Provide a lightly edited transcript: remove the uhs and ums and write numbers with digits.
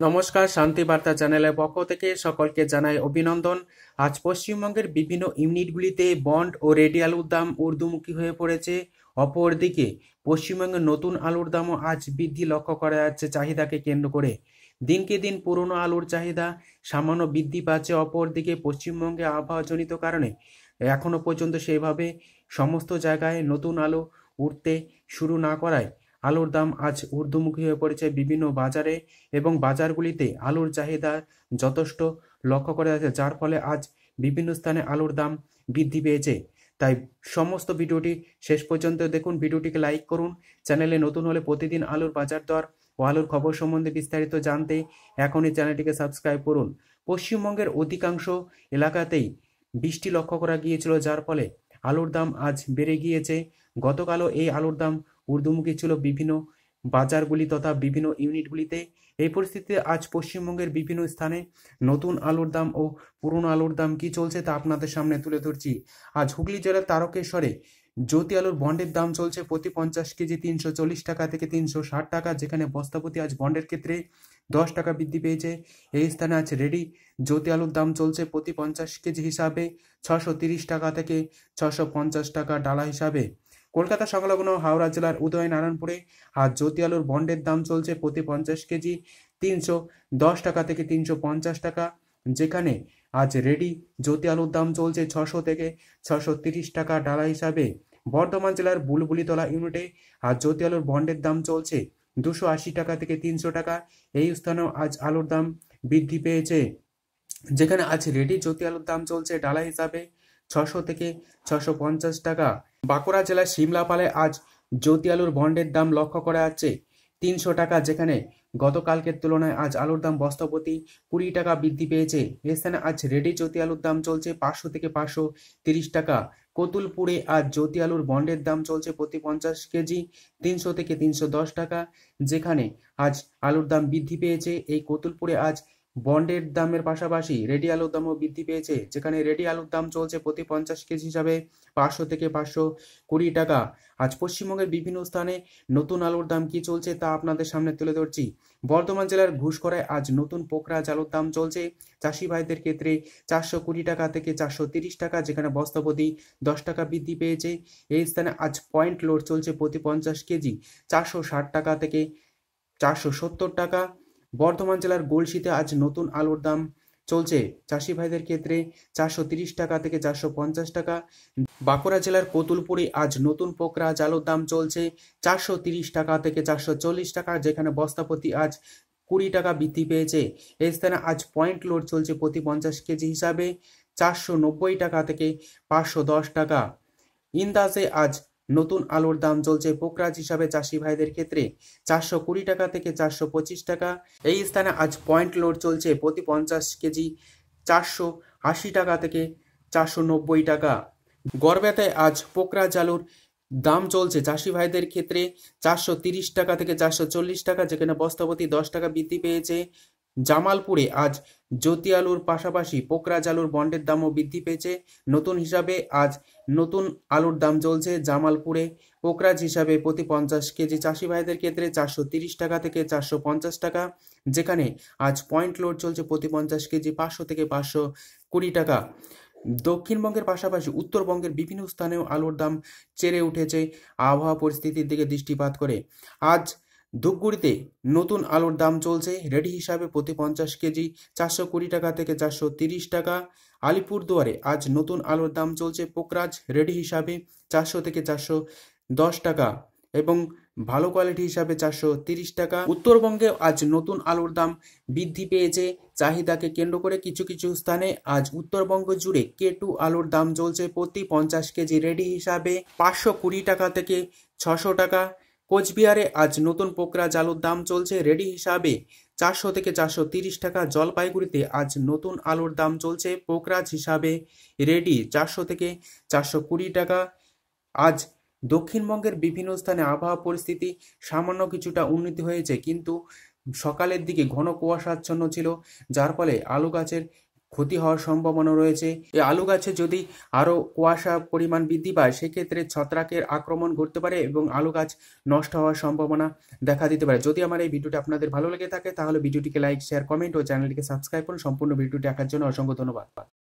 নমস্কার, শান্তি বার্তা চ্যানেলের পক্ষ থেকে সকলকে জানাই অভিনন্দন। আজ পশ্চিমবঙ্গের বিভিন্ন ইউনিটগুলিতে বন্ড ও রেডি আলুর দাম ঊর্ধ্বমুখী হয়ে পড়েছে। অপরদিকে পশ্চিমবঙ্গের নতুন আলুর দামও আজ বৃদ্ধি লক্ষ্য করা যাচ্ছে চাহিদাকে কেন্দ্র করে। দিনকে দিন পুরনো আলুর চাহিদা সামান্য বৃদ্ধি পাচ্ছে। অপরদিকে পশ্চিমবঙ্গে আবহাওয়াজনিত কারণে এখনো পর্যন্ত সেভাবে সমস্ত জায়গায় নতুন আলু উঠতে শুরু না করায় আলুর দাম আজ ঊর্ধ্বমুখী হয়ে পড়েছে বিভিন্ন বাজারে এবং বাজারগুলিতে আলুর চাহিদা যথেষ্ট লক্ষ্য করা যাচ্ছে, যার ফলে আজ বিভিন্ন স্থানে আলুর দাম বৃদ্ধি পেয়েছে। তাই সমস্ত ভিডিওটি শেষ পর্যন্ত দেখুন, ভিডিওটিকে লাইক করুন। চ্যানেলে নতুন হলে প্রতিদিন আলুর বাজার দর ও আলুর খবর সম্বন্ধে বিস্তারিত জানতে এখনই চ্যানেলটিকে সাবস্ক্রাইব করুন। পশ্চিমবঙ্গের অধিকাংশ এলাকাতেই বৃষ্টি লক্ষ্য করা গিয়েছিল, যার ফলে আলুর দাম আজ বেড়ে গিয়েছে। গতকালও এই আলুর দাম ঊর্ধ্বমুখী ছিল বিভিন্ন বাজারগুলি তথা বিভিন্ন ইউনিটগুলিতে। এই পরিস্থিতিতে আজ পশ্চিমবঙ্গের বিভিন্ন স্থানে নতুন আলুর দাম ও পুরনো আলুর দাম কি চলছে তা আপনাদের সামনে তুলে ধরছি। আজ হুগলি জেলার তারকেশ্বরে জ্যোতি আলুর বন্ডের দাম চলছে প্রতি 50 কেজি 340 টাকা থেকে 360 টাকা, যেখানে বস্তাপতি আজ বন্ডের ক্ষেত্রে 10 টাকা বৃদ্ধি পেয়েছে। এই স্থানে আজ রেডি জ্যোতি আলুর দাম চলছে প্রতি 50 কেজি হিসাবে 630 টাকা থেকে 650 টাকা ডালা হিসাবে। কলকাতা সংলগ্ন হাওড়া জেলার উদয়নারায়ণপুরে আজ জ্যোতি আলুর বন্ডের দাম চলছে প্রতি 50 কেজি 310 টাকা থেকে 350 টাকা, যেখানে আজ রেডি জ্যোতি আলুর দাম চলছে 600 থেকে 630 টাকা ডালা হিসাবে। বর্ধমান জেলার বুলবুলিতলা ইউনিটে আজ জ্যোতি আলুর বন্ডের দাম চলছে 280 টাকা থেকে 300 টাকা। এই স্থানেও আজ আলুর দাম বৃদ্ধি পেয়েছে, যেখানে আজ রেডি জ্যোতি আলুর দাম চলছে ডালা হিসাবে 600 থেকে 650 টাকা। বাঁকুড়া জেলার সিমলাপালে আজ জ্যোতি আলুর বন্ডের দাম লক্ষ্য করা যাচ্ছে 300 টাকা, যেখানে গতকালকের তুলনায় আজ আলুর দাম বস্তাপ্রতি 20 টাকা বৃদ্ধি পেয়েছে। এ স্থানে আজ রেডি জ্যোতি আলুর দাম চলছে 500 থেকে 530 টাকা। কতুলপুরে আজ জ্যোতি আলুর বন্ডের দাম চলছে প্রতি 50 কেজি 300 থেকে 310 টাকা, যেখানে আজ আলুর দাম বৃদ্ধি পেয়েছে। এই কতুলপুরে আজ বন্ডের দামের পাশাপাশি রেডি আলুর দামও বৃদ্ধি পেয়েছে, যেখানে রেডি আলুর দাম চলছে প্রতি 50 কেজি হিসাবে 500 থেকে 520 টাকা। আজ পশ্চিমবঙ্গের বিভিন্ন স্থানে নতুন আলুর দাম কি চলছে তা আপনাদের সামনে তুলে ধরছি। বর্ধমান জেলার ঘুষকরায় আজ নতুন পোকরাজ আলুর দাম চলছে চাষি ভাইদের ক্ষেত্রে 420 টাকা থেকে 430 টাকা, যেখানে বস্তাপ্রতি 10 টাকা বৃদ্ধি পেয়েছে। এই স্থানে আজ পয়েন্ট লোড চলছে প্রতি 50 কেজি 460 টাকা থেকে 470 টাকা। বর্ধমান জেলার গলসিতে আজ নতুন আলুর দাম চলছে চাষি ভাইদের ক্ষেত্রে 430 টাকা থেকে 450 টাকা। বাঁকুড়া জেলার কতুলপুরে আজ নতুন পোকরাজ আলুর দাম চলছে 430 টাকা থেকে 440 টাকা, যেখানে বস্তাপ্রতি আজ 20 টাকা বৃদ্ধি পেয়েছে। এই স্থানে আজ পয়েন্ট লোড চলছে প্রতি 50 কেজি হিসাবে 490 টাকা থেকে 510 টাকা। ইন্দাসে আজ নতুন আলুর দাম চলছে পোকরাজ হিসাবে চাষি ভাইদের ক্ষেত্রে 420 টাকা থেকে 425 টাকা। এই স্থানে আজ পয়েন্ট লোড চলছে প্রতি 50 কেজি 480 টাকা থেকে 490 টাকা। গড়বেতায় আজ পোকরাজ আলুর দাম চলছে চাষি ভাইদের ক্ষেত্রে 430 টাকা থেকে 440 টাকা, যেখানে বস্তাপ্রতি 10 টাকা বৃদ্ধি পেয়েছে। জামালপুরে আজ জ্যোতি আলুর পাশাপাশি পোকরাজ আলুর বন্ডের দামও বৃদ্ধি পেয়েছে। নতুন হিসাবে আজ নতুন আলুর দাম চলছে জামালপুরে পোকরাজ হিসাবে প্রতি 50 কেজি চাষি ভাইদের ক্ষেত্রে 430 টাকা থেকে 450 টাকা, যেখানে আজ পয়েন্ট লোড চলছে প্রতি 50 কেজি 500 থেকে 520 টাকা। দক্ষিণবঙ্গের পাশাপাশি উত্তরবঙ্গের বিভিন্ন স্থানেও আলুর দাম চেড়ে উঠেছে আবহাওয়া পরিস্থিতির দিকে দৃষ্টিপাত করে। আজ ধূপগুড়িতে নতুন আলুর দাম চলছে রেডি হিসাবে প্রতি 50 কেজি 420 টাকা থেকে 430 টাকা। আলিপুরদুয়ারে আজ নতুন আলুর দাম চলছে পোকরাজ রেডি হিসাবে 400 থেকে 410 টাকা এবং ভালো কোয়ালিটি হিসাবে 430 টাকা। উত্তরবঙ্গে আজ নতুন আলুর দাম বৃদ্ধি পেয়েছে চাহিদাকে কেন্দ্র করে। কিছু কিছু স্থানে আজ উত্তরবঙ্গ জুড়ে K2 আলুর দাম চলছে প্রতি 50 কেজি রেডি হিসাবে 520 টাকা থেকে 600 টাকা। কোচবিহারে আজ নতুন পোকরাজ আলুর দাম চলছে রেডি হিসাবে 400 থেকে 430 টাকা। জলপাইগুড়িতে আজ নতুন আলুর দাম চলছে পোকরাজ হিসাবে রেডি 400 থেকে 420 টাকা। আজ দক্ষিণবঙ্গের বিভিন্ন স্থানে আবহাওয়া পরিস্থিতি সামান্য কিছুটা উন্নতি হয়েছে, কিন্তু সকালের দিকে ঘন কুয়াশাচ্ছন্ন ছিল, যার ফলে আলু গাছের ক্ষতি হওয়ার সম্ভাবনা রয়েছে। এই আলু গাছে যদি আরও কুয়াশা পরিমাণ বৃদ্ধি পায় সেক্ষেত্রে ছত্রাকের আক্রমণ ঘটতে পারে এবং আলু গাছ নষ্ট হওয়ার সম্ভাবনা দেখা দিতে পারে। যদি আমার এই ভিডিওটি আপনাদের ভালো লেগে থাকে তাহলে ভিডিওটিকে লাইক, শেয়ার, কমেন্ট ও চ্যানেলটিকে সাবস্ক্রাইব করুন। সম্পূর্ণ ভিডিওটি দেখার জন্য অসংখ্য ধন্যবাদ।